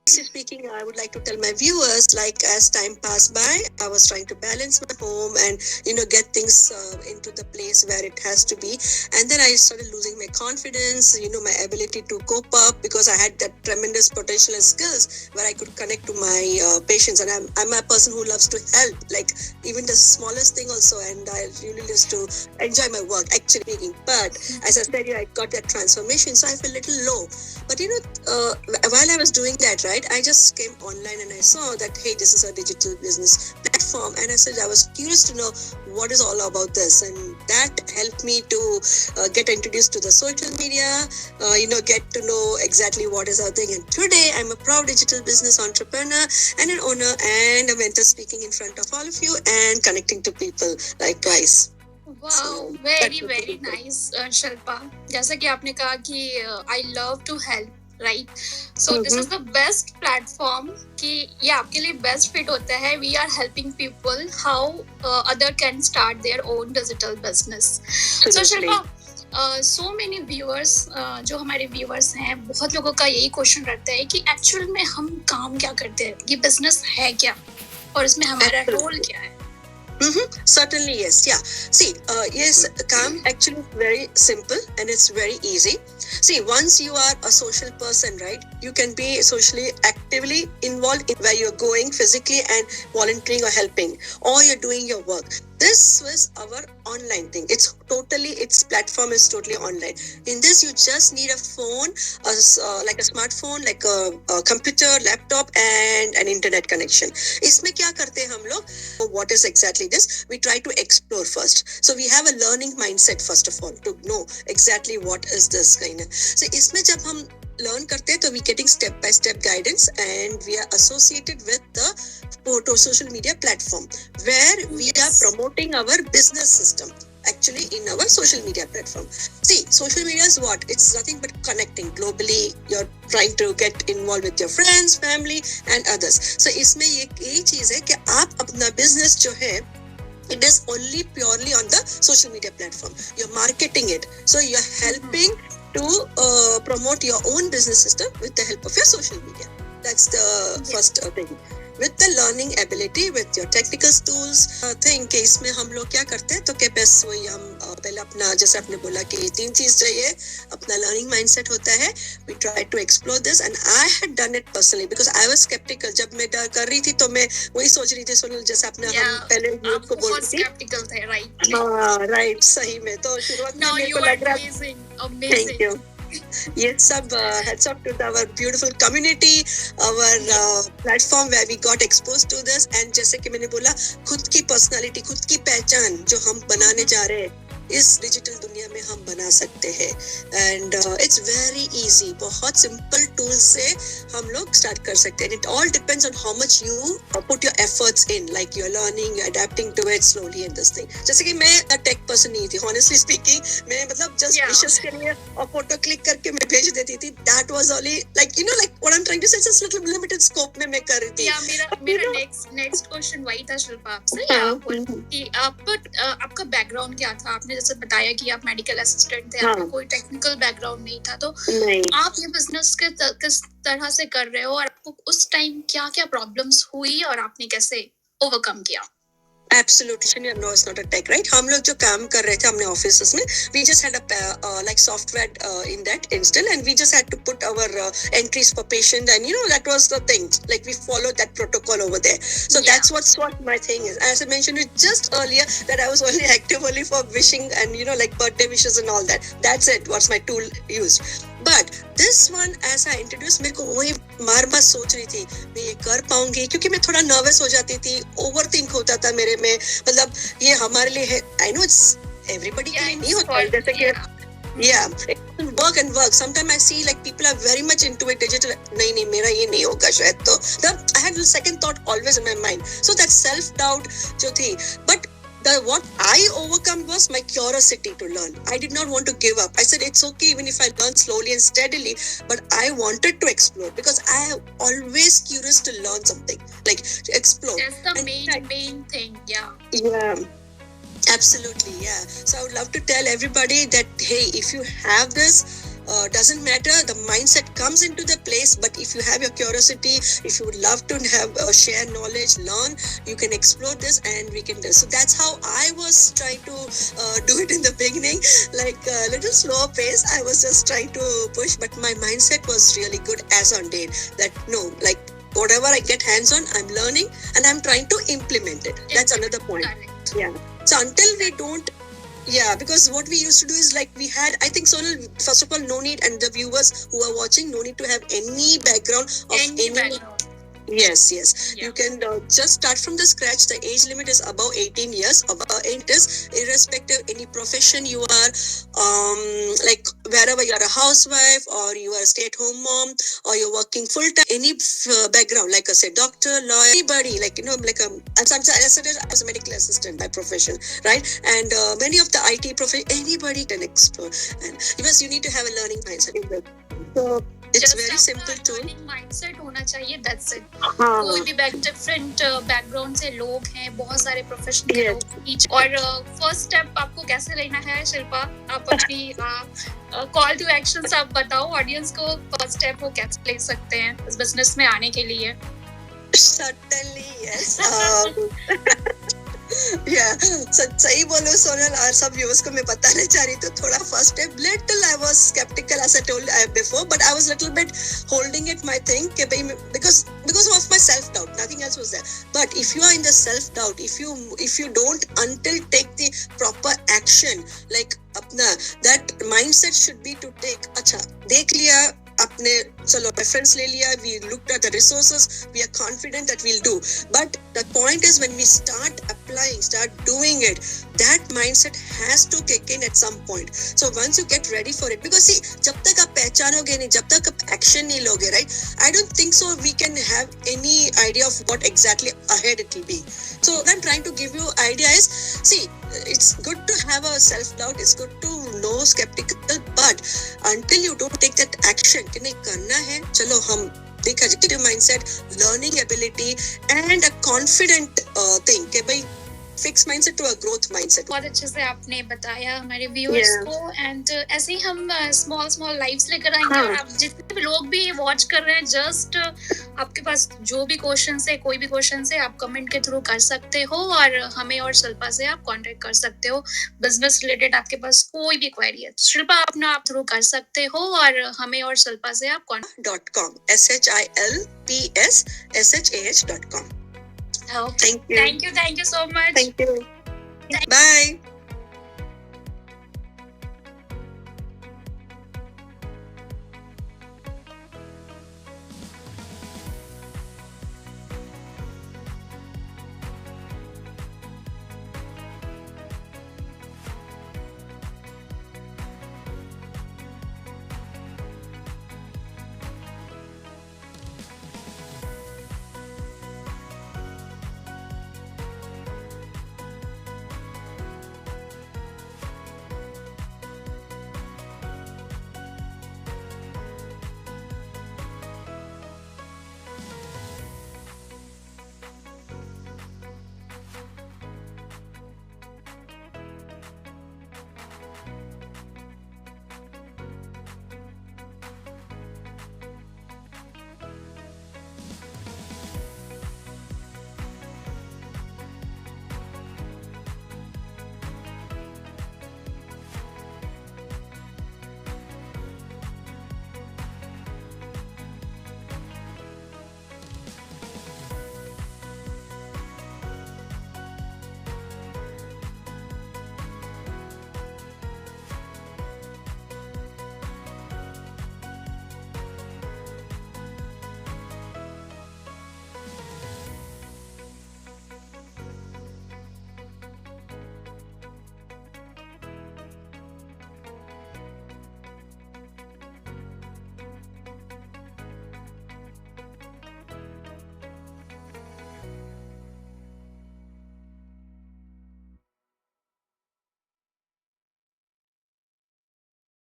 Speaking, I would like to tell my viewers, like as time passed by, I was trying to balance my home and get things into the place where it has to be. And then I started losing my confidence, my ability to cope up because I had that tremendous potential and skills where I could connect to my patients. And I'm a person who loves to help, like even the smallest thing also. And I really used to enjoy my work, actually speaking. But as I said, I got that transformation, so I feel a little low. But while I was doing that, right, I just came online and I saw that, hey, this is a digital business platform. And I said, I was curious to know what is all about this. And that helped me to get introduced to the social media, get to know exactly what is our thing. And today I'm a proud digital business entrepreneur and an owner and a mentor speaking in front of all of you and connecting to people likewise. Wow very very nice Shilpa जैसा कि आपने कहा कि I love to help right so this is the best platform कि ये आपके लिए best fit होता है we are helping people how other can start their own digital business so Shilpa so many viewers जो हमारे व्यूअर्स हैं बहुत लोगों का यही क्वेश्चन रहता है कि एक्चुअल में हम काम क्या करते हैं ये बिजनेस है क्या और इसमें हमारा रोल क्या है Certainly, yes. Yeah. See, yes, Kam actually is very simple and it's very easy. See, once you are a social person, right, you can be socially actively involved in where you're going physically and volunteering or helping, or you're doing your work. This was our online thing. Its platform is totally online. In this, you just need a phone, like a smartphone, like a computer, laptop, and an internet connection. इसमें क्या करते हैं हम लोग? What is exactly this? We try to explore first. So we have a learning mindset first of all to know exactly what is this kind of. So इसमें जब हम learn करते हैं तो we getting step by step guidance and we are associated with the social media platform where we are promoting our business system actually in our social media platform. See, social media is what? It's nothing but connecting globally. You're trying to get involved with your friends, family and others. So इसमें यही चीज है कि आप अपना business जो है it is only purely on the social media platform. You're marketing it. So you're helping to promote your own business system with the help of your social media. That's the first thing. With the learning ability, with your technical tools, think कि इसमें हम लोग क्या करते हैं तो कि बस वही हम पहले अपना जैसे आपने बोला कि तीन चीज चाहिए अपना learning mindset होता है we try to explore this and I had done it personally because I was skeptical जब मैं कर रही थी तो मैं वही सोच रही थी सोनल जैसे आपने हम पहले को बोल रही थी skeptical थे right हाँ right सही में तो शुरुआत में मेरे को लग रहा thank you Yes, sub. Heads up to our beautiful community, our platform where we got exposed to this. And जैसे कि मैंने बोला, खुद की personality, खुद की पहचान जो हम बनाने जा रहे हैं, इस डिजिटल दुनिया में हम बना सकते हैं एंड इट्स वेरी इजी बहुत सिंपल टूल्स से हम लोग स्टार्ट कर सकते हैं it all depends on how much you put your efforts in like you are learning adapting to it slowly in this thing जैसे कि मैं टेक पर्सन नहीं थी ऑनेस्टली स्पीकिंग मैं मतलब जस्ट विशेस के लिए और फोटो क्लिक करके मैं भेज देती थी that was only like like what I am trying to say just little limited scope में मैं कर रही थी मेरा नेक्स्ट क्वेश्चन वही था शिल्पा आपसे कि आपका बैकग्राउंड क्या था आपने जैसे बताया कि आप मेडिकल असिस्टेंट थे आपका कोई टेक्निकल बैकग्राउंड नहीं था तो आप ये बिजनेस किस तरह से कर रहे हो और आपको उस टाइम क्या क्या प्रॉब्लम्स हुई और आपने कैसे ओवरकम किया Absolutely, no, it's not a tech, right? हम लोग जो काम कर रहे थे अपने offices में, we just had a like software in that instant, and we just had to put our entries per patient, and that was the thing. Like we followed that protocol over there. So that's what my thing is. As I mentioned it just earlier, that I was only active only for wishing and like birthday wishes and all that. That's it. What's my tool used? But this one, as I introduced, मेरे को वही बार सोच रही थी मैं ये कर पाऊंगी क्योंकि मैं थोड़ा नर्वस हो जाती थी ओवर थिंक होता था मेरे में मतलब ये हमारे लिए है आई नो इट्स एवरीबॉडी के लिए नहीं होता जैसे कि work and work sometimes I see like people are very much into it digital नहीं मेरा ये नहीं होगा शायद तो I had a second thought always in my mind so that self doubt जो थी but what I overcome was my curiosity to learn. I did not want to give up. I said it's okay even if I learn slowly and steadily, but I wanted to explore because I am always curious to learn something, like to explore. That's the main thing, yeah. Yeah. Absolutely, yeah. So I would love to tell everybody that hey, if you have this, doesn't matter, the mindset comes into the place, but if you have your curiosity, if you would love to have share knowledge, learn, you can explore this and we can do. So that's how I was trying to do it in the beginning, like a little slower pace. I was just trying to push, but my mindset was really good as on date, that no, like whatever I get hands on, I'm learning and I'm trying to implement it. That's another point. Correct. Yeah. So until we don't, yeah, because what we used to do is like we had, I think, Sonal, first of all, no need, and the viewers who are watching, no need to have any background of any background. Yes. Yeah. You can just start from the scratch. The age limit is above 18 years. It is irrespective any profession you are, like wherever you are a housewife or you are a stay-at-home mom or you're working full-time, any background, like I said, doctor, lawyer, anybody, like, like as I said, I was a medical assistant by profession, right? And many of the IT profession, anybody can explore. And because you need to have a learning mindset. So it's Just very simple too. learning mindset होना चाहिए, that's it. कोई भी different background से लोग हैं, बहुत सारे profession के लोग each, और फर्स्ट स्टेप आपको कैसे लेना है शिल्पा? आप अपनी कॉल टू एक्शंस आप बताओ ऑडियंस को, फर्स्ट स्टेप वो कैसे ले सकते हैं इस बिजनेस में आने के लिए? Certainly, yes. Yeah, so सही बोलो सोनल, और सब व्यूअर्स को मैं बताना चाह रही थी थोड़ा first step, little I was skeptical as I told before, but I was little bit holding it my thing कि भाई because of my self doubt, nothing else was there. But if you are in the self doubt, if you don't until take the proper action, like अपना that mindset should be to take, अच्छा देख लिया अपने, चलो reference ले लिया, we looked at the resources, we are confident that we'll do. But the point is when we start applying, start doing it, that mindset has to kick in at some point. So once you get ready for it, because see, जब तक आप पहचानोगे नहीं, जब तक आप action नहीं लोगे, right? I don't think so we can have any idea of what exactly ahead it will be. So what I'm trying to give you idea is, see, it's good to have a self-doubt, it's good to know skeptical, but until you don't take that action कि नहीं करना है, चलो हम देखा positive mindset, learning ability and a confident thing कि भाई fix mindset to a growth mindset. बहुत अच्छे से आपने बताया हमारे व्यूअर्स को, एंड ऐसे ही हम स्मॉल लाइव्स लेकर आएंगे. और आप जितने भी लोग भी वॉच कर रहे हैं, जस्ट आपके पास जो भी क्वेश्चन है, कोई भी क्वेश्चन है, आप कमेंट के थ्रू कर सकते हो और हमें और शिल्पा से आप कांटेक्ट कर सकते हो. बिजनेस रिलेटेड आपके पास कोई भी क्वेरी है, शिल्पा अपना आप थ्रू कर सकते हो और हमें और शिल्पा से आप .com SHILPSSHAH.com. Thank you so much. Thank you. Bye.